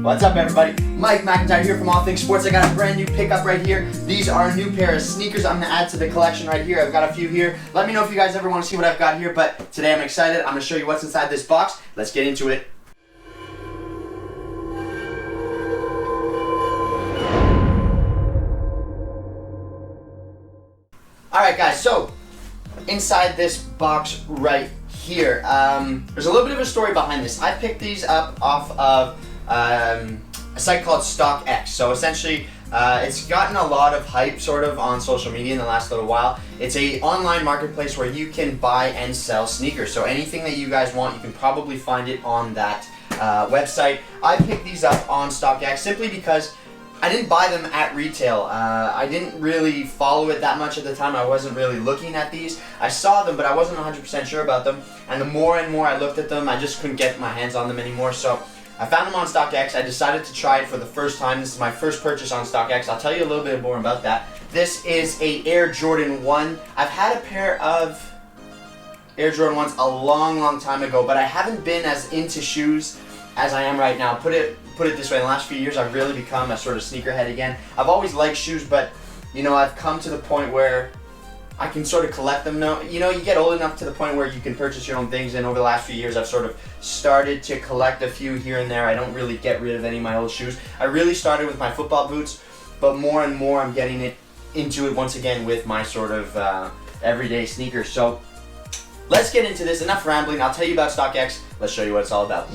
What's up, everybody? Mike McIntyre here from All Things Sports. I got a brand new pickup right here. These are a new pair of sneakers I'm going to add to the collection right here. I've got a few here. Let me know if you guys ever want to see what I've got here, but today I'm excited. I'm going to show you what's inside this box. Let's get into it. Alright guys, so inside this box right here, there's a little bit of a story behind this. I picked these up off of a site called StockX. So essentially, it's gotten a lot of hype sort of on social media in the last little while. It's a online marketplace where you can buy and sell sneakers. So anything that you guys want, you can probably find it on that website. I picked these up on StockX simply because I didn't buy them at retail. I didn't really follow it that much at the time. I wasn't really looking at these. I saw them, but I wasn't 100% sure about them. And the more and more I looked at them, I just couldn't get my hands on them anymore. So I found them on StockX. I decided to try it for the first time. This is my first purchase on StockX. I'll tell you a little bit more about that. This is a Air Jordan 1. I've had a pair of Air Jordan 1s a long time ago, but I haven't been as into shoes as I am right now. Put it this way, in the last few years I've really become a sort of sneakerhead again. I've always liked shoes, but you know, I've come to the point where I can sort of collect them now. You know, you get old enough to the point where you can purchase your own things, and over the last few years I've sort of started to collect a few here and there. I don't really get rid of any of my old shoes. I really started with my football boots, but more and more I'm getting into it once again with my sort of everyday sneakers. So let's get into this. Enough rambling. I'll tell you about StockX. Let's show you what it's all about.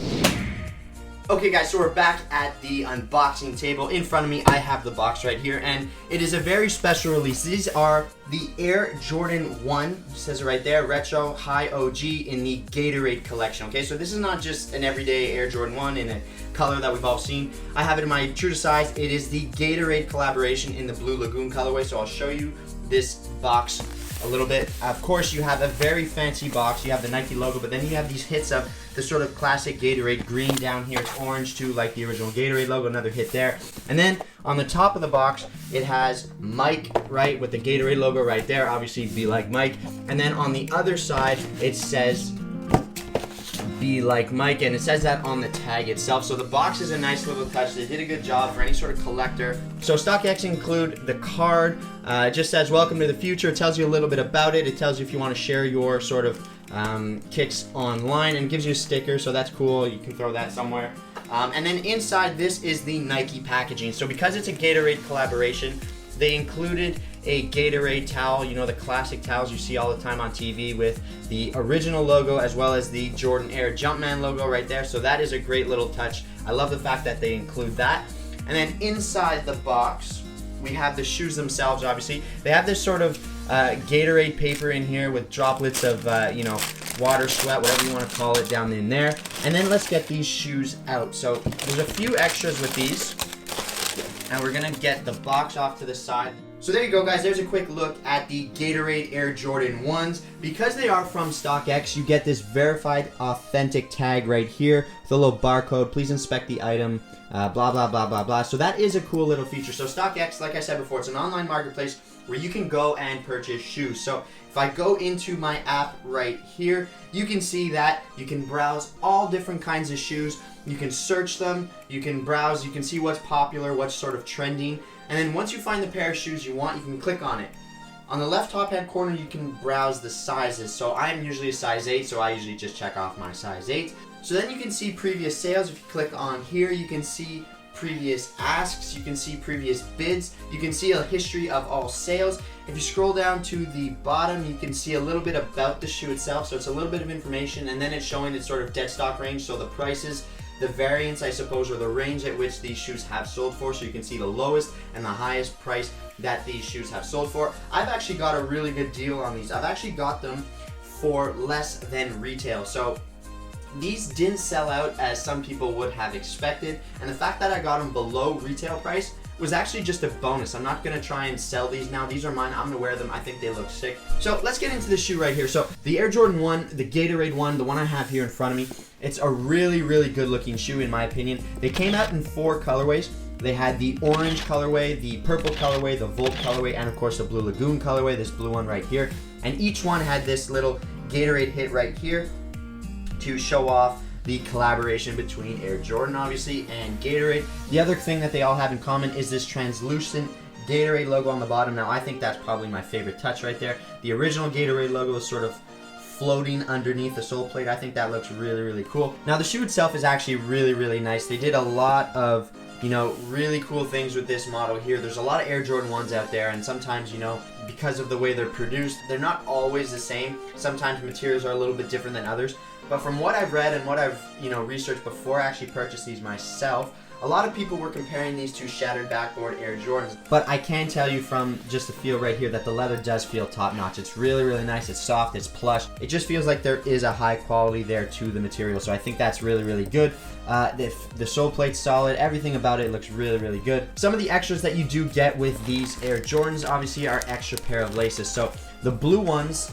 Okay guys, so we're back at the unboxing table. In front of me, I have the box right here, and it is a very special release. These are the Air Jordan 1, it says it right there, Retro High OG in the Gatorade collection. Okay, so this is not just an everyday Air Jordan 1 in a color that we've all seen. I have it in my true to size. It is the Gatorade collaboration in the blue Lagoon colorway, so I'll show you this box a little bit. Of course, you have a very fancy box. You have the Nike logo, but then you have these hits of the sort of classic Gatorade green down here. It's orange too, like the original Gatorade logo, another hit there. And then on the top of the box, it has Mike, right, with the Gatorade logo right there, obviously Be Like Mike. And then on the other side, it says Be Like Mike, and it says that on the tag itself. So the box is a nice little touch. They did a good job for any sort of collector. So StockX include the card. It just says welcome to the future. It tells you a little bit about it. It tells you if you want to share your sort of kicks online, and gives you a sticker, so that's cool. You can throw that somewhere. And then inside this is the Nike packaging. So because it's a Gatorade collaboration, they included a Gatorade towel, you know, the classic towels you see all the time on TV with the original logo as well as the Jordan Air Jumpman logo right there. So that is a great little touch. I love the fact that they include that. And then inside the box, we have the shoes themselves, obviously. They have this sort of Gatorade paper in here with droplets of, you know, water, sweat, whatever you want to call it, down in there. And then let's get these shoes out. So there's a few extras with these, and we're gonna get the box off to the side. So there you go, guys. There's a quick look at the Gatorade Air Jordan 1s. Because they are from StockX, you get this verified authentic tag right here with a little barcode. Please inspect the item, blah, blah, blah, blah, blah. So that is a cool little feature. So StockX, like I said before, it's an online marketplace where you can go and purchase shoes. So if I go into my app right here, you can see that you can browse all different kinds of shoes. You can search them, you can browse, you can see what's popular, what's sort of trending. And then once you find the pair of shoes you want, you can click on it. On the left top hand corner, you can browse the sizes. So I'm usually a size 8, so I usually just check off my size 8. So then you can see previous sales. If you click on here, you can see previous asks, you can see previous bids, you can see a history of all sales. If you scroll down to the bottom, you can see a little bit about the shoe itself. So it's a little bit of information, and then it's showing its sort of dead stock range. So the prices, the variance, I suppose, or the range at which these shoes have sold for, so you can see the lowest and the highest price that these shoes have sold for. I've actually got a really good deal on these. I've actually got them for less than retail. So these didn't sell out as some people would have expected, and the fact that I got them below retail price was actually just a bonus. I'm not gonna try and sell these now. These are mine. I'm gonna wear them. I think they look sick. So let's get into the shoe right here. So the Air Jordan 1, the Gatorade 1, the one I have here in front of me, it's a really, really good looking shoe in my opinion. They came out in 4 colorways. They had the orange colorway, the purple colorway, the Volt colorway, and of course the blue Lagoon colorway, this blue one right here. And each one had this little Gatorade hit right here to show off the collaboration between Air Jordan, obviously, and Gatorade. The other thing that they all have in common is this translucent Gatorade logo on the bottom. Now, I think that's probably my favorite touch right there. The original Gatorade logo is sort of floating underneath the sole plate. I think that looks really, really cool. Now, the shoe itself is actually really, really nice. They did a lot of, you know, really cool things with this model here. There's a lot of Air Jordan 1s out there, and sometimes, you know, because of the way they're produced, they're not always the same. Sometimes materials are a little bit different than others. But from what I've read and what I've, you know, researched before I actually purchased these myself, a lot of people were comparing these to shattered backboard Air Jordans. But I can tell you from just the feel right here that the leather does feel top notch. It's really, really nice. It's soft, it's plush. It just feels like there is a high quality there to the material. So I think that's really, really good. The sole plate's solid. Everything about it looks really, really good. Some of the extras that you do get with these Air Jordans obviously are extra pair of laces. So the blue ones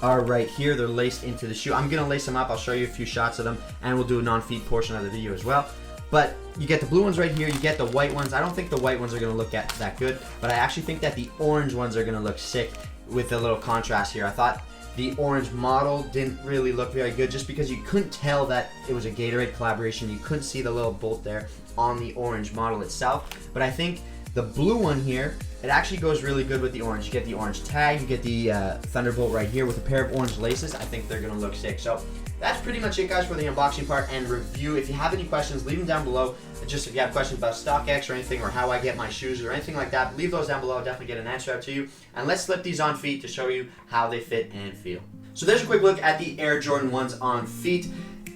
are right here. They're laced into the shoe. I'm gonna lace them up. I'll show you a few shots of them, and we'll do a non-feed portion of the video as well. But you get the blue ones right here, you get the white ones. I don't think the white ones are gonna look that good, but I actually think that the orange ones are gonna look sick with a little contrast here. I thought the orange model didn't really look very good just because you couldn't tell that it was a Gatorade collaboration. You couldn't see the little bolt there on the orange model itself. But I think the blue one here, it actually goes really good with the orange. You get the orange tag, you get the Thunderbolt right here with a pair of orange laces. I think they're gonna look sick. So that's pretty much it, guys, for the unboxing part and review. If you have any questions, leave them down below. Just if you have questions about StockX or anything, or how I get my shoes or anything like that, leave those down below. I'll definitely get an answer out to you. And let's slip these on feet to show you how they fit and feel. So there's a quick look at the Air Jordan 1s on feet.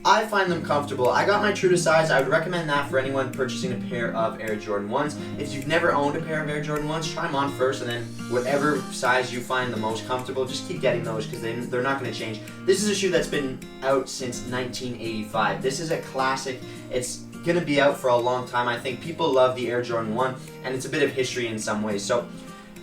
I find them comfortable. I got my true to size. I would recommend that for anyone purchasing a pair of Air Jordan 1s. If you've never owned a pair of Air Jordan 1s, try them on first, and then whatever size you find the most comfortable, just keep getting those because they're not going to change. This is a shoe that's been out since 1985. This is a classic. It's going to be out for a long time. I think people love the Air Jordan 1, and it's a bit of history in some ways. So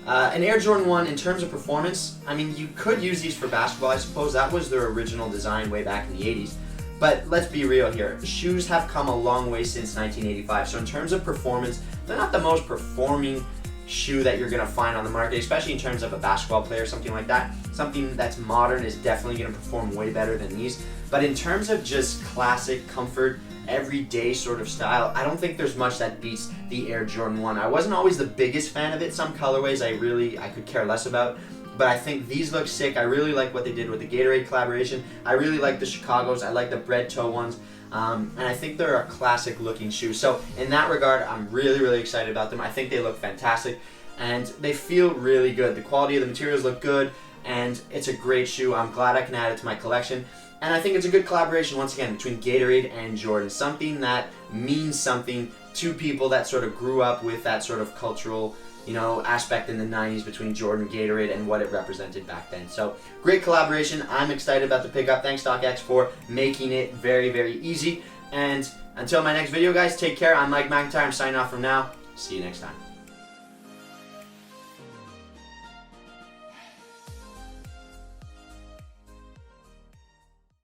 an Air Jordan 1, in terms of performance, I mean, you could use these for basketball, I suppose. That was their original design way back in the 80s. But let's be real here. Shoes have come a long way since 1985. So in terms of performance, they're not the most performing shoe that you're going to find on the market, especially in terms of a basketball player or something like that. Something that's modern is definitely going to perform way better than these. But in terms of just classic comfort, everyday sort of style, I don't think there's much that beats the Air Jordan 1. I wasn't always the biggest fan of it. Some colorways I could care less about. But I think these look sick. I really like what they did with the Gatorade collaboration. I really like the Chicagos. I like the bread toe ones. And I think they're a classic looking shoe. So in that regard, I'm really, really excited about them. I think they look fantastic. And they feel really good. The quality of the materials look good. And it's a great shoe. I'm glad I can add it to my collection. And I think it's a good collaboration, once again, between Gatorade and Jordan. Something that means something to people that sort of grew up with that sort of cultural, you know, aspect in the 90s between Jordan, Gatorade, and what it represented back then. So, great collaboration. I'm excited about the pickup. Thanks, StockX, for making it very, very easy. And until my next video, guys, take care. I'm Mike McIntyre. I'm signing off from now. See you next time.